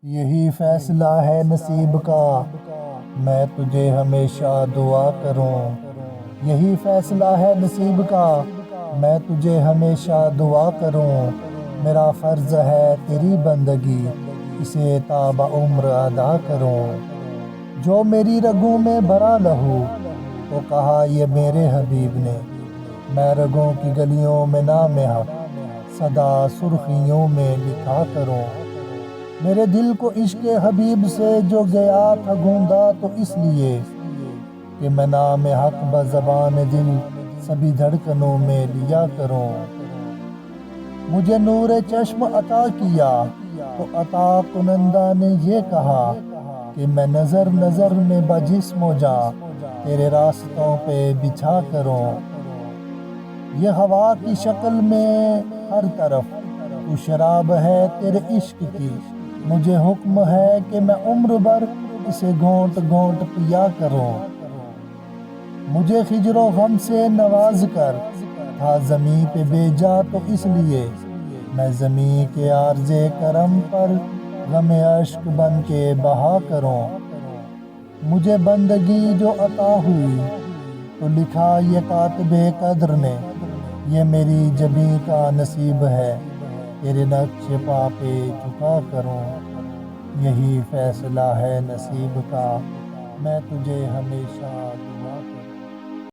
یہی فیصلہ ہے نصیب کا، میں تجھے ہمیشہ دعا کروں۔ یہی فیصلہ ہے نصیب کا، میں تجھے ہمیشہ دعا کروں۔ میرا فرض ہے تیری بندگی، اسے تا بعمر ادا کروں۔ جو میری رگوں میں بھرا لہو، تو کہا یہ میرے حبیب نے۔ میں رگوں کی گلیوں میں نام حق، سدا سرخیوں میں لکھا کروں۔ میرے دل کو عشق حبیب سے جو گیا تھا گوندا، تو اس لیے کہ میں نام حق بزبان دل سبھی دھڑکنوں میں لیا کروں۔ مجھے نور چشم عطا کیا تو عطا کنندہ نے یہ کہا کہ میں نظر نظر میں بجسم و جاں تیرے راستوں پہ بچھا کروں۔ یہ ہوا کی شکل میں ہر طرف تو شراب ہے تیرے عشق کی، مجھے حکم ہے کہ میں عمر بھر اسے گھونٹ گھونٹ پیا کروں۔ مجھے ہجر و غم سے نواز کر تھا زمیں پہ بھیجا، تو اس لیے میں زمیں کے عرض کرم پر غم اشک بن کے بہا کروں۔ مجھے بندگی جو عطا ہوئی تو لکھا یہ کاتب قدر نے، یہ میری جبیں کا نصیب ہے تیرے نقش پا پہ جھکا کروں۔ یہی فیصلہ ہے نصیب کا، میں تجھے ہمیشہ